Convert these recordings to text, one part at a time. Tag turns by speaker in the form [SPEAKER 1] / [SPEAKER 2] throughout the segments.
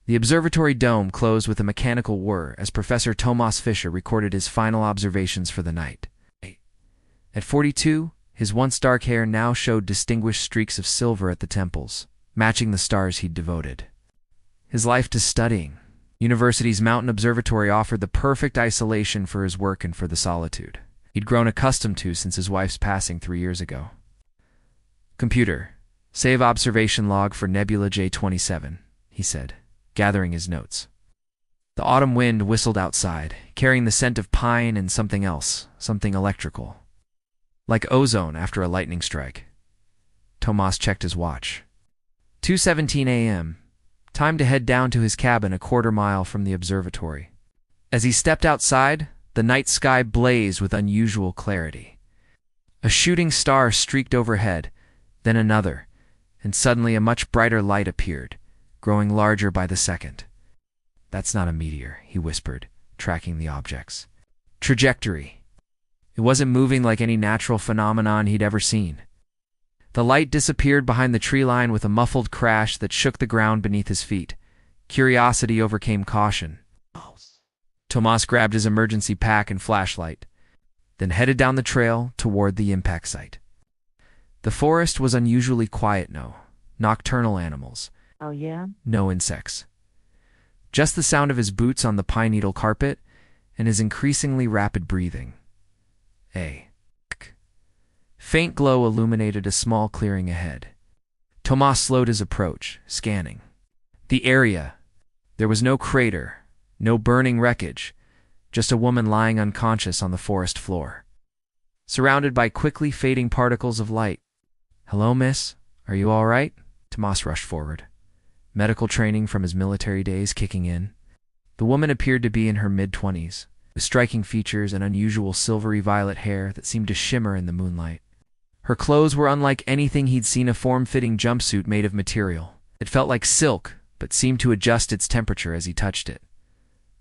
[SPEAKER 1] The observatory dome closed with a mechanical whir as Professor Thomas Fisher recorded his final observations for the night. At 42, his once dark hair now showed distinguished streaks of silver at the temples, matching the stars he'd devoted his life to studying. University's mountain observatory offered the perfect isolation for his work and for the solitude he'd grown accustomed to since his wife's passing 3 years ago. "Computer, save observation log for Nebula J27, he said, gathering his notes. The autumn wind whistled outside, carrying the scent of pine and something else, something electrical. Like ozone after a lightning strike. Tomas checked his watch. 2:17 a.m. Time to head down to his cabin a quarter-mile from the observatory. As he stepped outside, the night sky blazed with unusual clarity. A shooting star streaked overhead, then another, and suddenly a much brighter light appeared, growing larger by the second. "That's not a meteor," he whispered, tracking the object's trajectory. It wasn't moving like any natural phenomenon he'd ever seen. The light disappeared behind the tree line with a muffled crash that shook the ground beneath his feet. Curiosity overcame caution. Tomas grabbed his emergency pack and flashlight, then headed down the trail toward the impact site. The forest was unusually quiet, no nocturnal animals.
[SPEAKER 2] Oh, yeah?
[SPEAKER 1] No insects. Just the sound of his boots on the pine needle carpet and his increasingly rapid breathing. A faint glow illuminated a small clearing ahead. Tomas slowed his approach, scanning the area. There was no crater, no burning wreckage, just a woman lying unconscious on the forest floor, surrounded by quickly fading particles of light. "Hello, miss. Are you all right?" Tomas rushed forward, medical training from his military days kicking in. The woman appeared to be in her mid-20s, with striking features and unusual silvery violet hair that seemed to shimmer in the moonlight. Her clothes were unlike anything he'd seen, a form-fitting jumpsuit made of material. It felt like silk, but seemed to adjust its temperature as he touched it.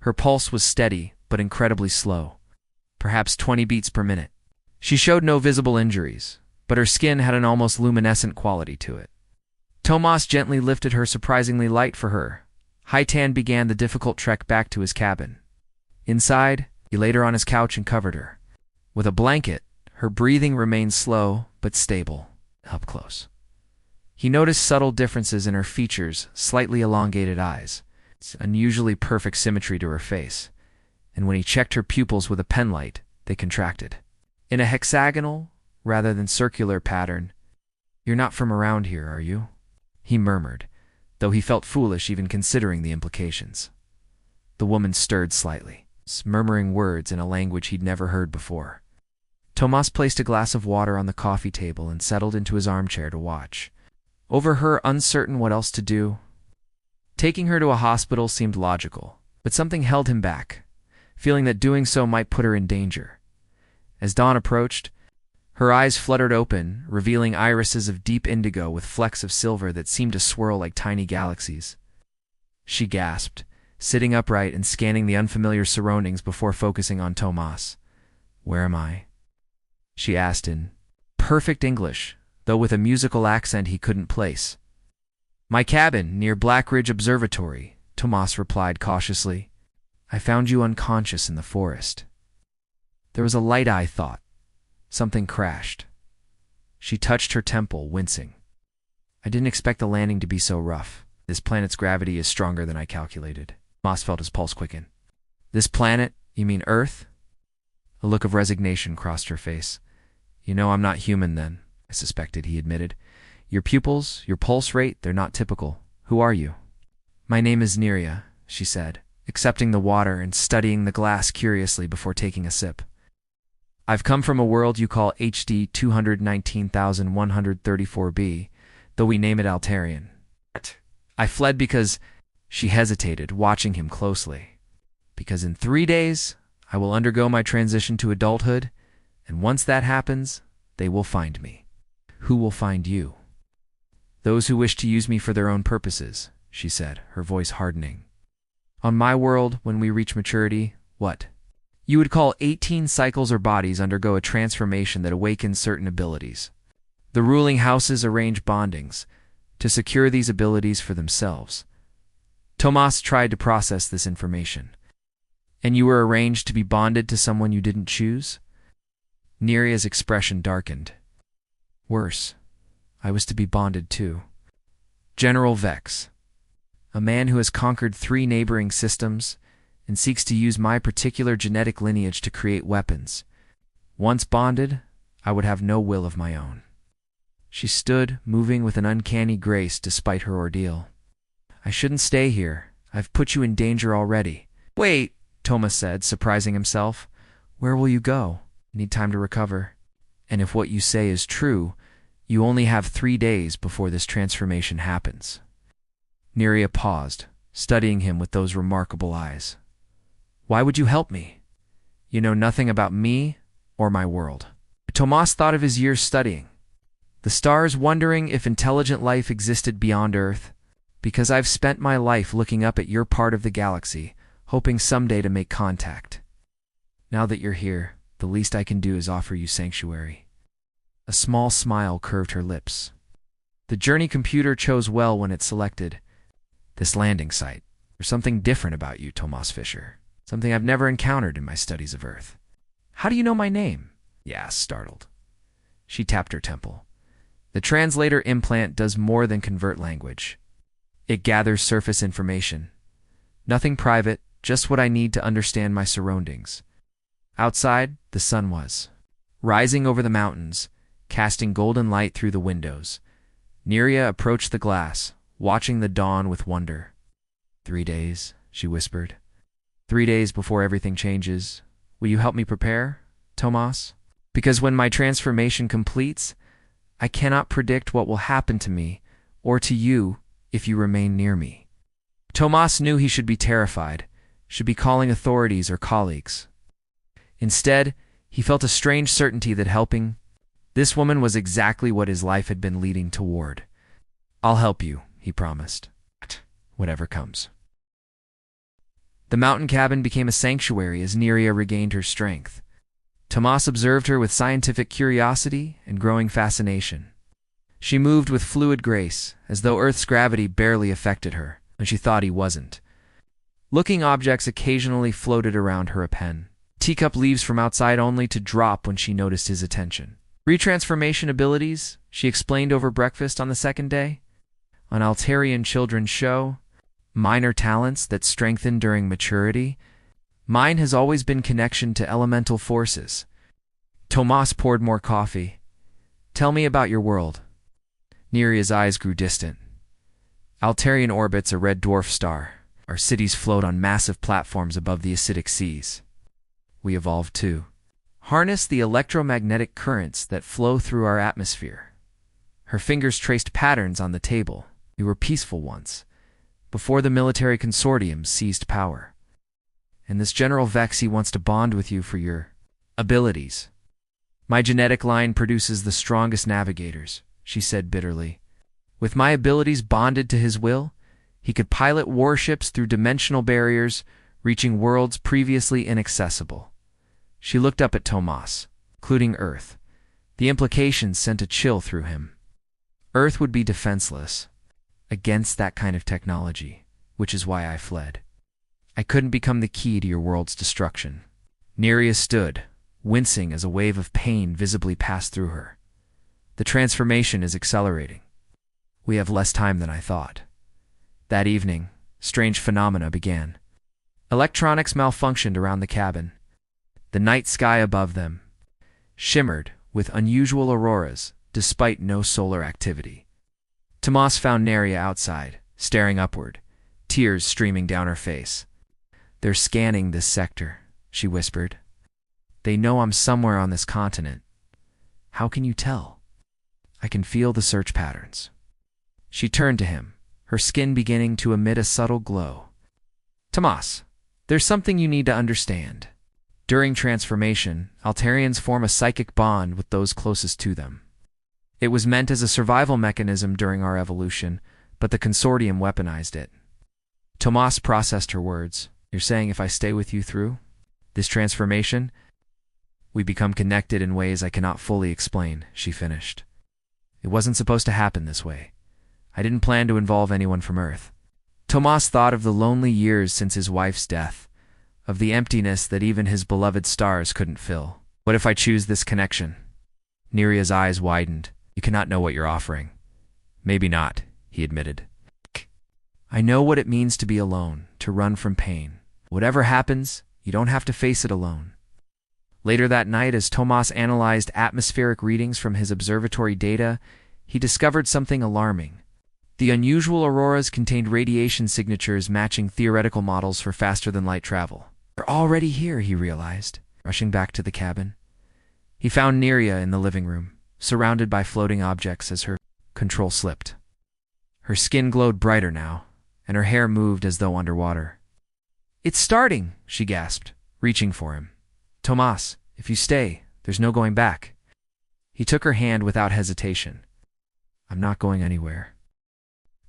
[SPEAKER 1] Her pulse was steady, but incredibly slow, perhaps 20 beats per minute. She showed no visible injuries, but her skin had an almost luminescent quality to it. Tomas gently lifted her, surprisingly light for her. Haitan began the difficult trek back to his cabin. Inside, he laid her on his couch and covered her. With a blanket, her breathing remained slow but stable, up close. He noticed subtle differences in her features, slightly elongated eyes, unusually perfect symmetry to her face, and when he checked her pupils with a penlight, they contracted. In a hexagonal, rather than circular pattern. "You're not from around here, are you?" he murmured, though he felt foolish even considering the implications. The woman stirred slightly, murmuring words in a language he'd never heard before. Tomas placed a glass of water on the coffee table and settled into his armchair to watch. Over her, uncertain what else to do. Taking her to a hospital seemed logical, but something held him back, feeling that doing so might put her in danger. As dawn approached, her eyes fluttered open, revealing irises of deep indigo with flecks of silver that seemed to swirl like tiny galaxies. She gasped, sitting upright and scanning the unfamiliar surroundings before focusing on Tomas. "Where am I?" she asked in perfect English, though with a musical accent he couldn't place. "My cabin, near Black Ridge Observatory," Tomas replied cautiously. "I found you unconscious in the forest." There was a light-eye thought. Something crashed. She touched her temple, wincing. "I didn't expect the landing to be so rough. This planet's gravity is stronger than I calculated." Moss felt his pulse quicken. "This planet? You mean Earth?" A look of resignation crossed her face. "You know I'm not human then," I suspected, he admitted. "Your pupils, your pulse rate, they're not typical. Who are you?" "My name is Neria," she said, accepting the water and studying the glass curiously before taking a sip. "I've come from a world you call HD 219,134b, though we name it Altarian. I fled because—" She hesitated, watching him closely. "Because in 3 days, I will undergo my transition to adulthood, and once that happens, they will find me." "Who will find you?" "Those who wish to use me for their own purposes," she said, her voice hardening. "On my world, when we reach maturity, what you would call 18 cycles or bodies undergo a transformation that awakens certain abilities. The ruling houses arrange bondings to secure these abilities for themselves." Tomas tried to process this information. And you were arranged to be bonded to someone you didn't choose? Neria's expression darkened. Worse, I was to be bonded too. General Vex, a man who has conquered 3 neighboring systems and seeks to use my particular genetic lineage to create weapons. Once bonded, I would have no will of my own. She stood, moving with an uncanny grace despite her ordeal. I shouldn't stay here. I've put you in danger already. Wait, Thomas said, surprising himself. Where will you go? Need time to recover. And if what you say is true, you only have 3 days before this transformation happens. Neria paused, studying him with those remarkable eyes. Why would you help me? You know nothing about me or my world. Tomas thought of his years studying the stars, wondering if intelligent life existed beyond Earth, because I've spent my life looking up at your part of the galaxy, hoping someday to make contact. Now that you're here, the least I can do is offer you sanctuary. A small smile curved her lips. The journey computer chose well when it selected this landing site. There's something different about you, Tomas Fisher. Something I've never encountered in my studies of Earth. How do you know my name? He asked, startled. She tapped her temple. The translator implant does more than convert language. It gathers surface information. Nothing private, just what I need to understand my surroundings. Outside, the sun was rising over the mountains, casting golden light through the windows. Neria approached the glass, watching the dawn with wonder. 3 days, she whispered. 3 days before everything changes. Will you help me prepare, Tomas? Because when my transformation completes, I cannot predict what will happen to me or to you if you remain near me. Tomas knew he should be terrified, should be calling authorities or colleagues. Instead, he felt a strange certainty that helping this woman was exactly what his life had been leading toward. I'll help you, he promised. Whatever comes. The mountain cabin became a sanctuary as Neria regained her strength. Tomas observed her with scientific curiosity and growing fascination. She moved with fluid grace, as though Earth's gravity barely affected her, and she thought he wasn't. Looking objects occasionally floated around her a pen. Teacup leaves from outside only to drop when she noticed his attention. Retransformation abilities, she explained over breakfast on the second day. An Altarian children's show. Minor talents that strengthen during maturity. Mine has always been connection to elemental forces. Tomas poured more coffee. Tell me about your world. Neria's eyes grew distant. Altarian orbits a red dwarf star. Our cities float on massive platforms above the acidic seas. We evolved too. Harness the electromagnetic currents that flow through our atmosphere. Her fingers traced patterns on the table. We were peaceful once, before the military consortium seized power. And this General Vex, he wants to bond with you for your abilities. My genetic line produces the strongest navigators, she said bitterly. With my abilities bonded to his will, he could pilot warships through dimensional barriers, reaching worlds previously inaccessible. She looked up at Tomas, including Earth. The implications sent a chill through him. Earth would be defenseless against that kind of technology, which is why I fled. I couldn't become the key to your world's destruction. Neria stood, wincing as a wave of pain visibly passed through her. The transformation is accelerating. We have less time than I thought. That evening, strange phenomena began. Electronics malfunctioned around the cabin. The night sky above them shimmered with unusual auroras despite no solar activity. Tomas found Neria outside, staring upward, tears streaming down her face. They're scanning this sector, she whispered. They know I'm somewhere on this continent. How can you tell? I can feel the search patterns. She turned to him, her skin beginning to emit a subtle glow. Tomas, there's something you need to understand. During transformation, Altarians form a psychic bond with those closest to them. It was meant as a survival mechanism during our evolution, but the consortium weaponized it. Tomas processed her words. You're saying if I stay with you through this transformation, we become connected in ways I cannot fully explain, she finished. It wasn't supposed to happen this way. I didn't plan to involve anyone from Earth. Tomas thought of the lonely years since his wife's death, of the emptiness that even his beloved stars couldn't fill. What if I choose this connection? Neria's eyes widened. You cannot know what you're offering. Maybe not, he admitted. I know what it means to be alone, to run from pain. Whatever happens, you don't have to face it alone. Later that night, as Tomas analyzed atmospheric readings from his observatory data, he discovered something alarming. The unusual auroras contained radiation signatures matching theoretical models for faster-than-light travel. They're already here, he realized, rushing back to the cabin. He found Neria in the living room, surrounded by floating objects as her control slipped. Her skin glowed brighter now, and her hair moved as though underwater. It's starting, she gasped, reaching for him. Tomas, if you stay, there's no going back. He took her hand without hesitation. I'm not going anywhere.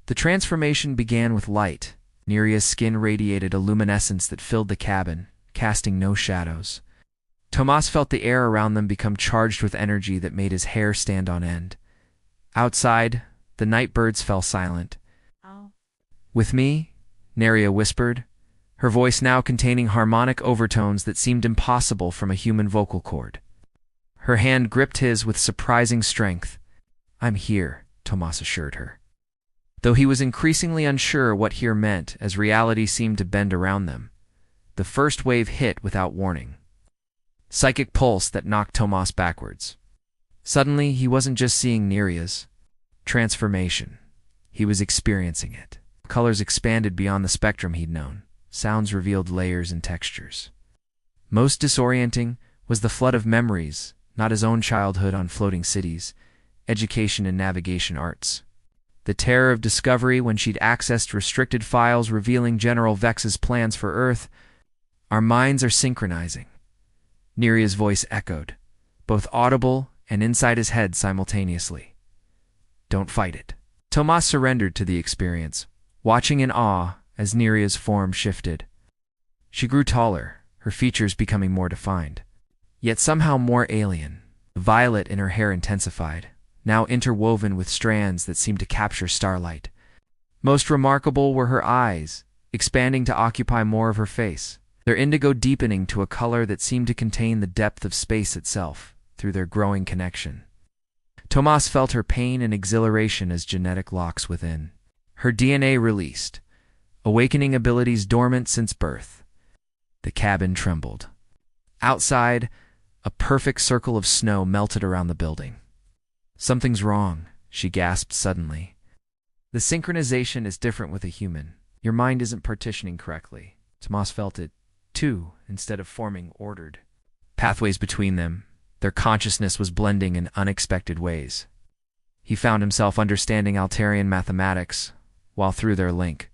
[SPEAKER 1] The transformation began with light. Neria's skin radiated a luminescence that filled the cabin, casting no shadows. Tomas felt the air around them become charged with energy that made his hair stand on end. Outside, the night birds fell silent.
[SPEAKER 2] Oh.
[SPEAKER 1] With me, Neria whispered, her voice now containing harmonic overtones that seemed impossible from a human vocal cord. Her hand gripped his with surprising strength. I'm here, Tomas assured her. Though he was increasingly unsure what here meant as reality seemed to bend around them, the first wave hit without warning. Psychic pulse that knocked Tomas backwards. Suddenly, he wasn't just seeing Neria's transformation. He was experiencing it. Colors expanded beyond the spectrum he'd known. Sounds revealed layers and textures. Most disorienting was the flood of memories, not his own childhood on floating cities, education and navigation arts. The terror of discovery when she'd accessed restricted files revealing General Vex's plans for Earth. Our minds are synchronizing. Neria's voice echoed, both audible and inside his head simultaneously. Don't fight it. Tomas surrendered to the experience, watching in awe as Neria's form shifted. She grew taller, her features becoming more defined, yet somehow more alien. The violet in her hair intensified, now interwoven with strands that seemed to capture starlight. Most remarkable were her eyes, expanding to occupy more of her face, their indigo deepening to a color that seemed to contain the depth of space itself through their growing connection. Tomas felt her pain and exhilaration as genetic locks within. Her DNA released, awakening abilities dormant since birth. The cabin trembled. Outside, a perfect circle of snow melted around the building. Something's wrong, she gasped suddenly. The synchronization is different with a human. Your mind isn't partitioning correctly. Tomas felt it, too, instead of forming ordered pathways between them. Their consciousness was blending in unexpected ways. He found himself understanding Altarian mathematics, while through their link,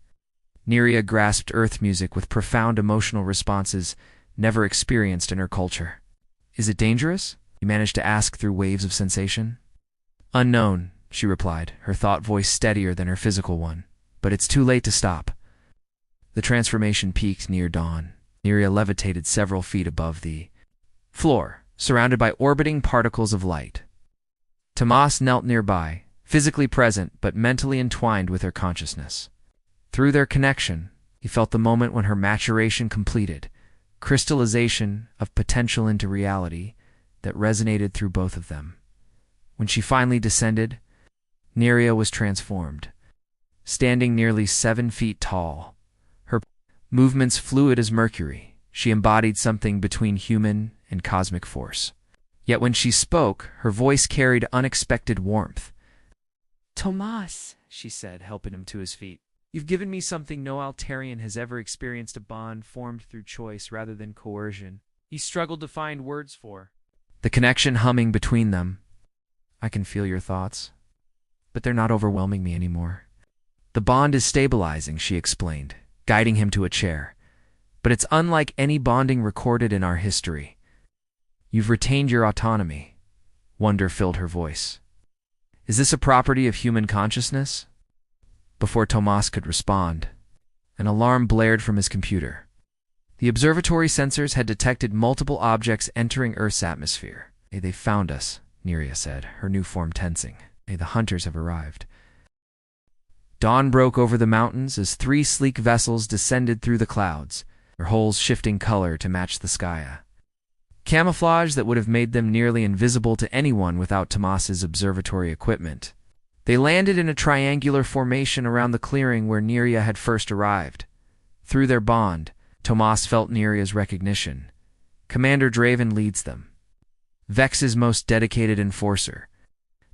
[SPEAKER 1] Neria grasped Earth music with profound emotional responses never experienced in her culture. Is it dangerous? He managed to ask through waves of sensation. Unknown, she replied, her thought voice steadier than her physical one. But it's too late to stop. The transformation peaked near dawn. Neria levitated several feet above the floor, surrounded by orbiting particles of light. Tomas knelt nearby, physically present but mentally entwined with her consciousness. Through their connection, he felt the moment when her maturation completed, crystallization of potential into reality that resonated through both of them. When she finally descended, Neria was transformed. Standing nearly 7 feet tall, her movements fluid as mercury, she embodied something between human and cosmic force. Yet when she spoke, her voice carried unexpected warmth. Tomas, she said, helping him to his feet. You've given me something no Altarian has ever experienced, a bond formed through choice rather than coercion. He struggled to find words for the connection humming between them. I can feel your thoughts, but they're not overwhelming me anymore. The bond is stabilizing, she explained, guiding him to a chair. But it's unlike any bonding recorded in our history. You've retained your autonomy. Wonder filled her voice. Is this a property of human consciousness? Before Tomas could respond, an alarm blared from his computer. The observatory sensors had detected multiple objects entering Earth's atmosphere. Hey, they found us, Neria said, her new form tensing. Hey, the hunters have arrived. Dawn broke over the mountains as three sleek vessels descended through the clouds, their hulls shifting color to match the sky. Camouflage that would have made them nearly invisible to anyone without Tomas's observatory equipment. They landed in a triangular formation around the clearing where Neria had first arrived. Through their bond, Tomas felt Neria's recognition. Commander Draven leads them, Vex's most dedicated enforcer.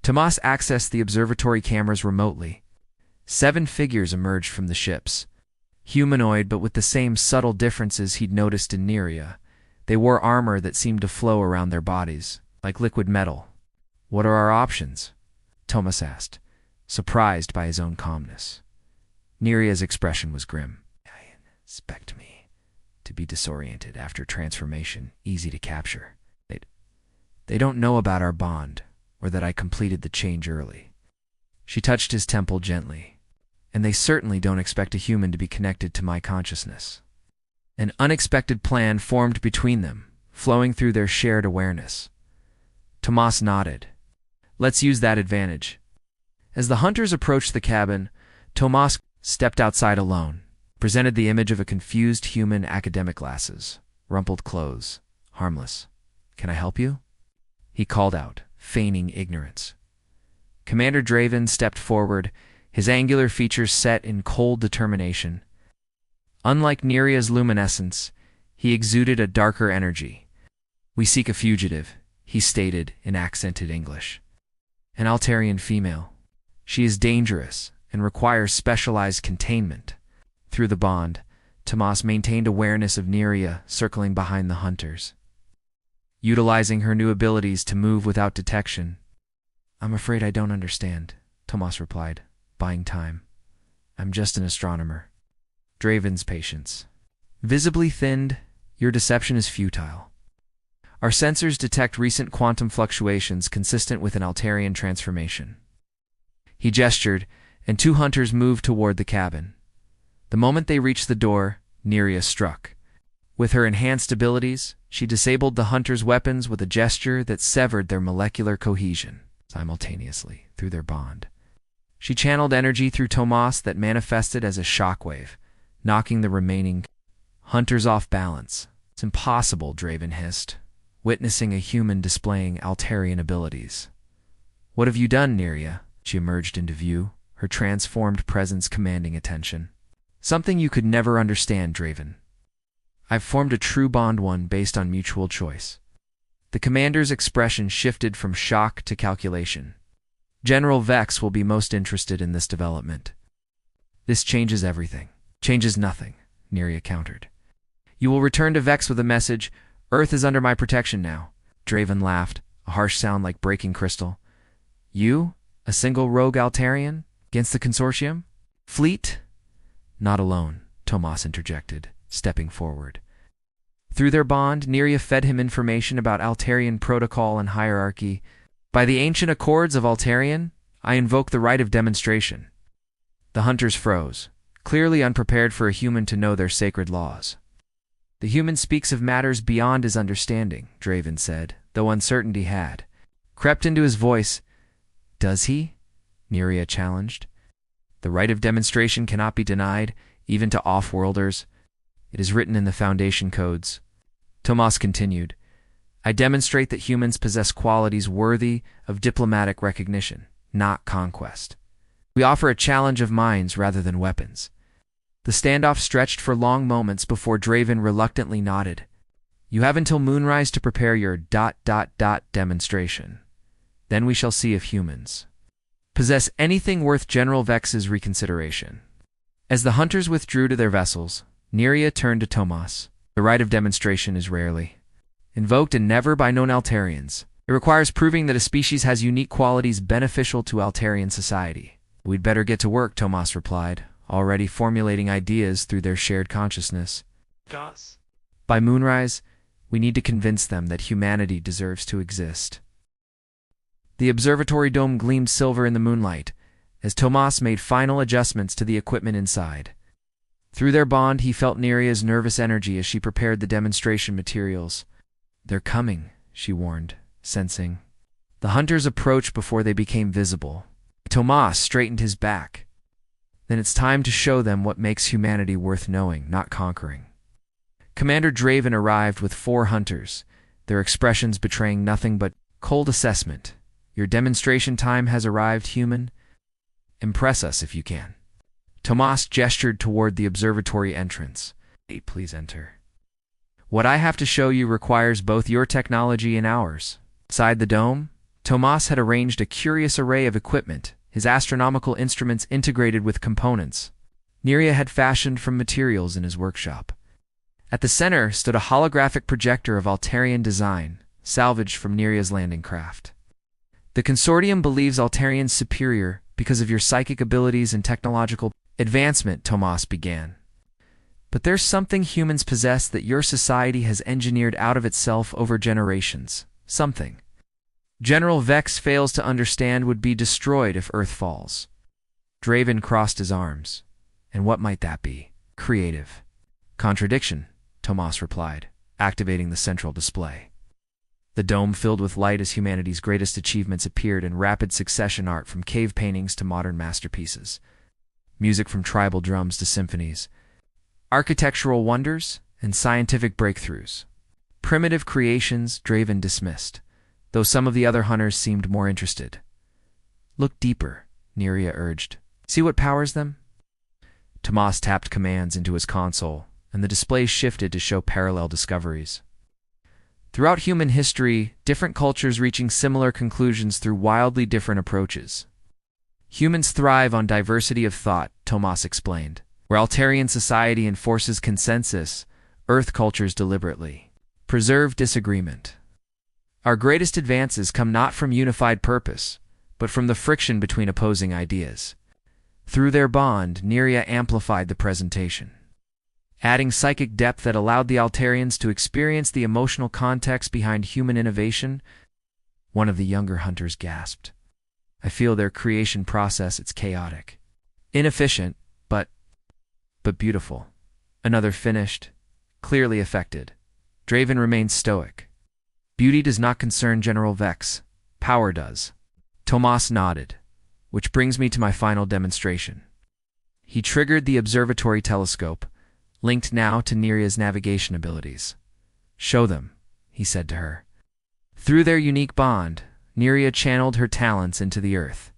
[SPEAKER 1] Tomas accessed the observatory cameras remotely. 7 figures emerged from the ships. Humanoid, but with the same subtle differences he'd noticed in Neria. They wore armor that seemed to flow around their bodies, like liquid metal. "What are our options?" Tomas asked, surprised by his own calmness. Neria's expression was grim. "I expect me to be disoriented after transformation, easy to capture. They don't know about our bond, or that I completed the change early." She touched his temple gently. "And they certainly don't expect a human to be connected to my consciousness." An unexpected plan formed between them, flowing through their shared awareness. Tomas nodded. "Let's use that advantage." As the hunters approached the cabin, Tomas stepped outside alone, presented the image of a confused human academic glasses, rumpled clothes, harmless. "Can I help you?" he called out, feigning ignorance. Commander Draven stepped forward, his angular features set in cold determination. Unlike Neria's luminescence, he exuded a darker energy. "We seek a fugitive," he stated in accented English. "An Altarian female. She is dangerous and requires specialized containment." Through the bond, Tomas maintained awareness of Neria circling behind the hunters, utilizing her new abilities to move without detection. "I'm afraid I don't understand," Tomas replied, buying time. "I'm just an astronomer." Draven's patience visibly thinned. "Your deception is futile. Our sensors detect recent quantum fluctuations consistent with an Altarian transformation." He gestured, and 2 hunters moved toward the cabin. The moment they reached the door, Neria struck. With her enhanced abilities, she disabled the hunters' weapons with a gesture that severed their molecular cohesion simultaneously through their bond. She channeled energy through Tomas that manifested as a shockwave, knocking the remaining hunters off balance. "It's impossible," Draven hissed, witnessing a human displaying Altarian abilities. "What have you done, Neria?" She emerged into view, her transformed presence commanding attention. "Something you could never understand, Draven. I've formed a true bond, one based on mutual choice." The commander's expression shifted from shock to calculation. "General Vex will be most interested in this development." "This changes everything." "Changes nothing," Neria countered. "You will return to Vex with a message. Earth is under my protection now." Draven laughed, a harsh sound like breaking crystal. "You? A single rogue Altarian? Against the consortium? Fleet?" "Not alone," Tomas interjected, stepping forward. Through their bond, Neria fed him information about Altarian protocol and hierarchy. "By the ancient accords of Altarian, I invoke the right of demonstration." The hunters froze, clearly unprepared for a human to know their sacred laws. "The human speaks of matters beyond his understanding," Draven said, though uncertainty had crept into his voice. "Does he?" Neria challenged. "The right of demonstration cannot be denied, even to off-worlders. It is written in the Foundation codes." Tomas continued, "I demonstrate that humans possess qualities worthy of diplomatic recognition, not conquest. We offer a challenge of minds rather than weapons." The standoff stretched for long moments before Draven reluctantly nodded. "You have until Moonrise to prepare your ... demonstration. Then we shall see if humans possess anything worth General Vex's reconsideration." As the hunters withdrew to their vessels, Neria turned to Tomas. "The right of demonstration is rarely invoked and never by known Altarians. It requires proving that a species has unique qualities beneficial to Altarian society." "We'd better get to work," Tomas replied, already formulating ideas through their shared consciousness. "By Moonrise, we need to convince them that humanity deserves to exist." The observatory dome gleamed silver in the moonlight, as Tomas made final adjustments to the equipment inside. Through their bond, he felt Neria's nervous energy as she prepared the demonstration materials. "They're coming," she warned, sensing. The hunters approached before they became visible. Tomas straightened his back. Then it's time to show them what makes humanity worth knowing, not conquering. Commander Draven arrived with 4 hunters, their expressions betraying nothing but cold assessment. Your demonstration time has arrived, human. Impress us if you can. Tomas gestured toward the observatory entrance. Hey, please enter. What I have to show you requires both your technology and ours. Inside the dome, Tomas had arranged a curious array of equipment, his astronomical instruments integrated with components Neria had fashioned from materials in his workshop. At the center stood a holographic projector of Altarian design, salvaged from Neria's landing craft. The consortium believes Altarian's superior because of your psychic abilities and technological advancement, Tomas began. But there's something humans possess that your society has engineered out of itself over generations. Something General Vex fails to understand would be destroyed if Earth falls. Draven crossed his arms. And what might that be? Creative. Contradiction, Tomas replied, activating the central display. The dome filled with light as humanity's greatest achievements appeared in rapid succession, art from cave paintings to modern masterpieces, music from tribal drums to symphonies, architectural wonders and scientific breakthroughs. Primitive creations Draven dismissed, though some of the other hunters seemed more interested. Look deeper, Neria urged. See what powers them? Tomas tapped commands into his console, and the display shifted to show parallel discoveries. Throughout human history, different cultures reaching similar conclusions through wildly different approaches. Humans thrive on diversity of thought, Tomas explained. Where Altarian society enforces consensus, Earth cultures deliberately preserve disagreement. Our greatest advances come not from unified purpose, but from the friction between opposing ideas. Through their bond, Neria amplified the presentation, adding psychic depth that allowed the Altarians to experience the emotional context behind human innovation. One of the younger hunters gasped. I feel their creation process, it's chaotic. Inefficient, but beautiful. Another finished, clearly affected. Draven remained stoic. Beauty does not concern General Vex. Power does. Tomas nodded, which brings me to my final demonstration. He triggered the observatory telescope, linked now to Neria's navigation abilities. Show them, he said to her. Through their unique bond, Neria channeled her talents into the Earth.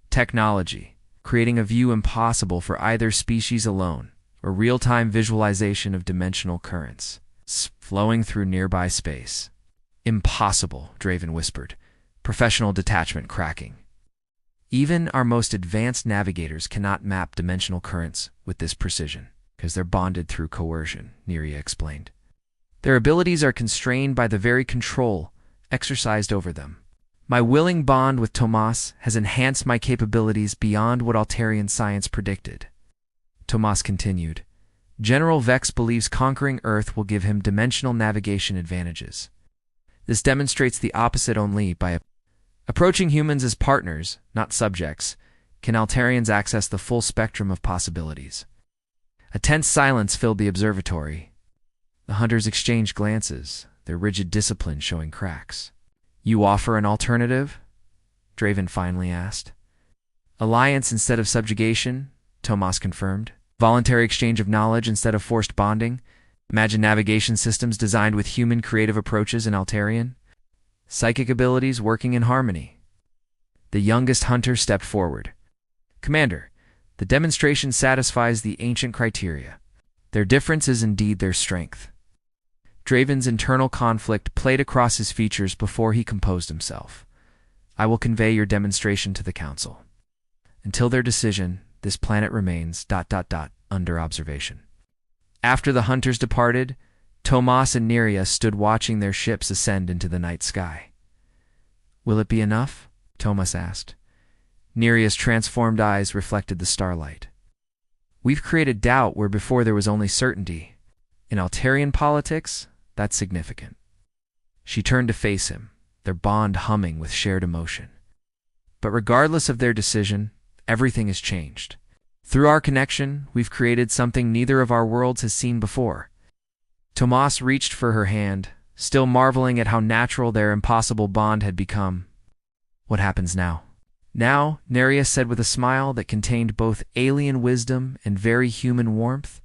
[SPEAKER 1] Technology, creating a view impossible for either species alone, or real-time visualization of dimensional currents, flowing through nearby space. Impossible, Draven whispered, professional detachment cracking. Even our most advanced navigators cannot map dimensional currents with this precision, because they're bonded through coercion, Neria explained. Their abilities are constrained by the very control exercised over them. My willing bond with Tomas has enhanced my capabilities beyond what Altarian science predicted. Tomas continued, General Vex believes conquering Earth will give him dimensional navigation advantages. This demonstrates the opposite only by approaching humans as partners, not subjects, can Altarians access the full spectrum of possibilities. A tense silence filled the observatory. The hunters exchanged glances, their rigid discipline showing cracks. You offer an alternative? Draven finally asked. Alliance instead of subjugation, Tomas confirmed. Voluntary exchange of knowledge instead of forced bonding. Imagine navigation systems designed with human creative approaches in Altarian. Psychic abilities working in harmony. The youngest hunter stepped forward. Commander, the demonstration satisfies the ancient criteria. Their difference is indeed their strength. Draven's internal conflict played across his features before he composed himself. I will convey your demonstration to the Council. Until their decision, this planet remains ... under observation. After the hunters departed, Tomas and Neria stood watching their ships ascend into the night sky. Will it be enough? Tomas asked. Neria's transformed eyes reflected the starlight. We've created doubt where before there was only certainty. In Altarian politics, that's significant. She turned to face him, their bond humming with shared emotion. But regardless of their decision, everything has changed. Through our connection, we've created something neither of our worlds has seen before. Tomas reached for her hand, still marveling at how natural their impossible bond had become. What happens now? Now, Neria said with a smile that contained both alien wisdom and very human warmth,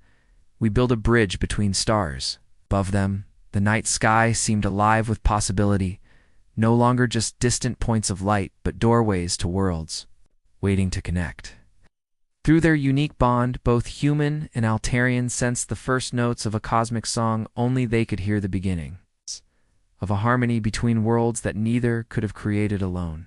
[SPEAKER 1] we build a bridge between stars. Above them, the night sky seemed alive with possibility, no longer just distant points of light, but doorways to worlds, waiting to connect. Through their unique bond, both human and Altarian sensed the first notes of a cosmic song only they could hear the beginning, of a harmony between worlds that neither could have created alone.